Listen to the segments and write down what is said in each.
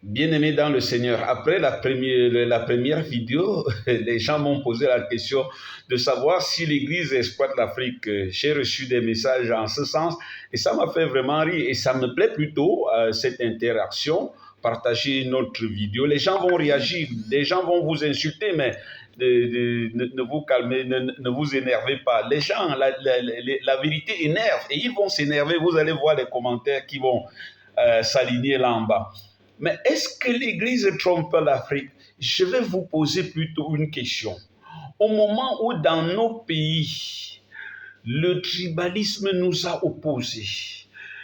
Bien-aimé dans le Seigneur, après la première vidéo, les gens m'ont posé la question de savoir si l'Église exploite l'Afrique. J'ai reçu des messages en ce sens et ça m'a fait vraiment rire et ça me plaît plutôt, cette interaction. Partagez notre vidéo. Les gens vont réagir, les gens vont vous insulter, mais ne vous calmez, ne vous énervez pas. Les gens, la vérité énerve et ils vont s'énerver. Vous allez voir les commentaires qui vont s'aligner là en bas. Mais est-ce que l'Église trompe l'Afrique? Je vais vous poser plutôt une question. Au moment où dans nos pays, le tribalisme nous a opposés,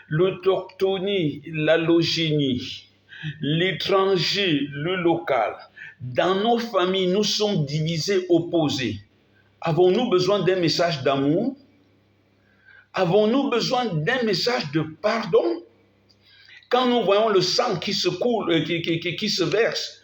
l'autochtonie, l'allogénie, l'étranger, le local, dans nos familles, nous sommes divisés, opposés. Avons-nous besoin d'un message d'amour? Avons-nous besoin d'un message de pardon? Quand nous voyons le sang qui se coule, qui se verse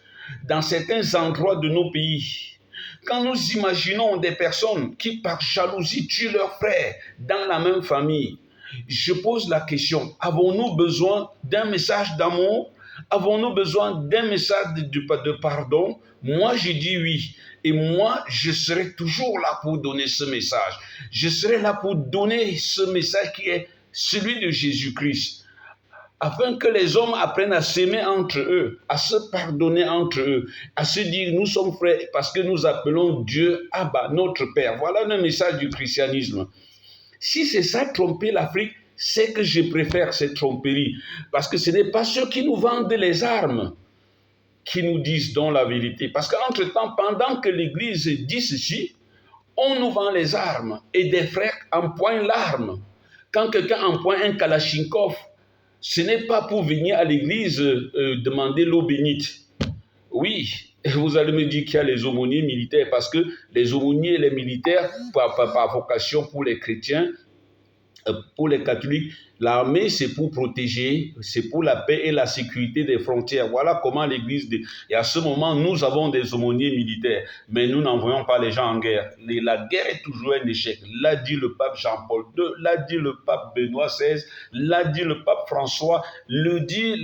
dans certains endroits de nos pays, quand nous imaginons des personnes qui par jalousie tuent leurs frères dans la même famille, je pose la question, avons-nous besoin d'un message d'amour? Avons-nous besoin d'un message de pardon? Moi, je dis oui. Et moi, je serai toujours là pour donner ce message. Je serai là pour donner ce message qui est celui de Jésus-Christ, afin que les hommes apprennent à s'aimer entre eux, à se pardonner entre eux, à se dire nous sommes frères parce que nous appelons Dieu Abba, notre Père. Voilà le message du christianisme. Si c'est ça tromper l'Afrique, c'est que je préfère cette tromperie, parce que ce n'est pas ceux qui nous vendent les armes qui nous disent donc la vérité. Parce qu'entre-temps, pendant que l'Église dit ceci, on nous vend les armes et des frères empoignent l'arme. Quand quelqu'un empoigne un kalachnikov, ce n'est pas pour venir à l'église demander l'eau bénite. Oui, vous allez me dire qu'il y a les aumôniers militaires, parce que les aumôniers et les militaires, par vocation pour les chrétiens, pour les catholiques, l'armée, c'est pour protéger, c'est pour la paix et la sécurité des frontières. Voilà comment l'Église... Et à ce moment, nous avons des aumôniers militaires, mais nous n'envoyons pas les gens en guerre. La guerre est toujours un échec. L'a dit le pape Jean-Paul II, l'a dit le pape Benoît XVI, l'a dit le pape François, le dit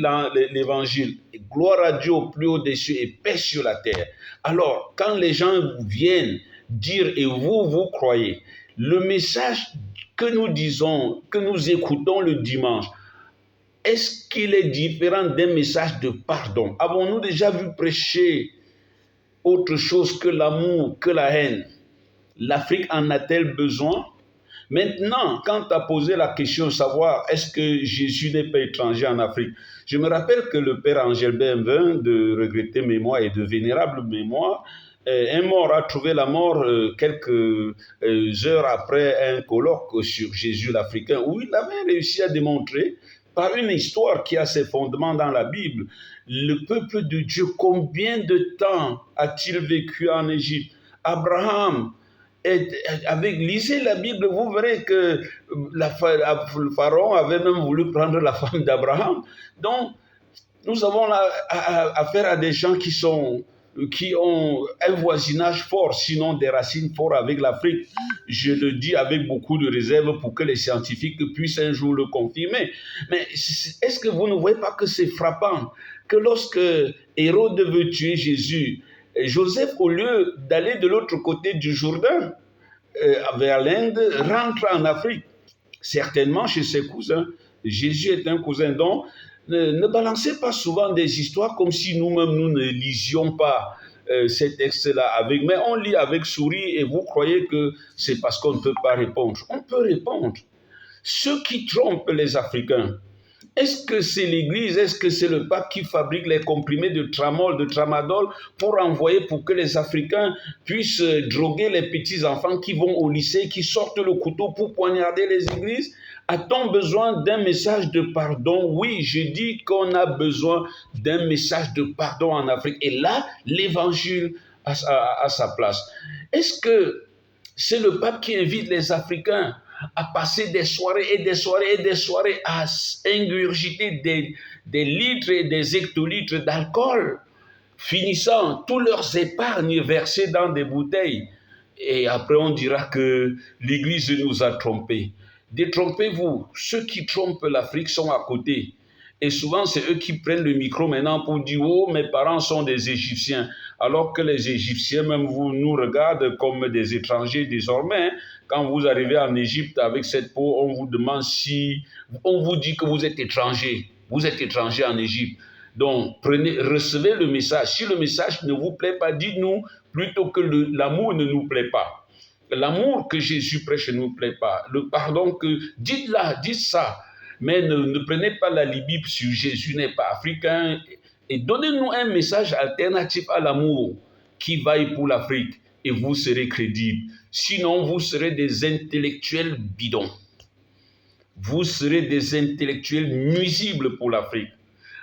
l'Évangile. Gloire à Dieu au plus haut des cieux et paix sur la terre. Alors, quand les gens viennent dire, et vous croyez, le message que nous disons, que nous écoutons le dimanche, est-ce qu'il est différent d'un message de pardon? Avons-nous déjà vu prêcher autre chose que l'amour, que la haine? L'Afrique en a-t-elle besoin? Maintenant, quand tu as posé la question de savoir est-ce que Jésus n'est pas étranger en Afrique, je me rappelle que le père Angel Benvin, de regrettée mémoire et de vénérable mémoire, un mort a trouvé la mort quelques heures après un colloque sur Jésus l'Africain, où il avait réussi à démontrer, par une histoire qui a ses fondements dans la Bible, le peuple de Dieu, combien de temps a-t-il vécu en Égypte? Abraham, lisez la Bible, vous verrez que le pharaon avait même voulu prendre la femme d'Abraham. Donc, nous avons affaire à des gens qui ont un voisinage fort, sinon des racines fortes avec l'Afrique. Je le dis avec beaucoup de réserve pour que les scientifiques puissent un jour le confirmer. Mais est-ce que vous ne voyez pas que c'est frappant que lorsque Hérode veut tuer Jésus, Joseph, au lieu d'aller de l'autre côté du Jourdain, vers l'Inde, rentre en Afrique, certainement chez ses cousins. Jésus est un cousin, donc ne balancez pas souvent des histoires comme si nous-mêmes nous ne lisions pas ces textes-là avec, mais on lit avec souris et vous croyez que c'est parce qu'on ne peut pas répondre. On peut répondre. Ceux qui trompent les Africains, est-ce que c'est l'Église, est-ce que c'est le pape qui fabrique les comprimés de tramol, de tramadol pour envoyer pour que les Africains puissent droguer les petits-enfants qui vont au lycée, qui sortent le couteau pour poignarder les églises? A-t-on besoin d'un message de pardon? Oui, je dis qu'on a besoin d'un message de pardon en Afrique. Et là, l'Évangile a sa place. Est-ce que c'est le pape qui invite les Africains à passer des soirées et des soirées et des soirées à ingurgiter des litres et des hectolitres d'alcool, finissant tous leurs épargnes versées dans des bouteilles? Et après on dira que l'Église nous a trompés. Détrompez-vous, ceux qui trompent l'Afrique sont à côté. Et souvent, c'est eux qui prennent le micro maintenant pour dire « Oh, mes parents sont des Égyptiens ». Alors que les Égyptiens, même vous, nous regardent comme des étrangers désormais. Quand vous arrivez en Égypte avec cette peau, on vous demande si... On vous dit que vous êtes étranger. Vous êtes étranger en Égypte. Donc, recevez le message. Si le message ne vous plaît pas, dites-nous plutôt que l'amour ne nous plaît pas. L'amour que Jésus prêche ne nous plaît pas. Le pardon que... dites ça. Mais ne prenez pas la Libye sur Jésus n'est pas africain. Et donnez-nous un message alternatif à l'amour qui vaille pour l'Afrique et vous serez crédibles. Sinon, vous serez des intellectuels bidons. Vous serez des intellectuels nuisibles pour l'Afrique.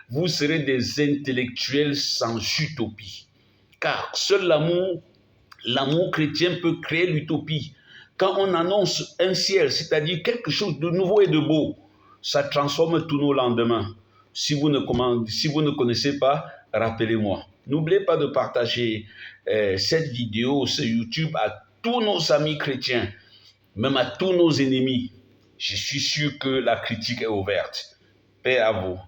Vous serez des intellectuels sans utopie. Car seul l'amour chrétien peut créer l'utopie. Quand on annonce un ciel, c'est-à-dire quelque chose de nouveau et de beau, ça transforme tous nos lendemains. Si vous ne connaissez pas, rappelez-moi. N'oubliez pas de partager cette vidéo sur YouTube à tous nos amis chrétiens, même à tous nos ennemis. Je suis sûr que la critique est ouverte. Paix à vous.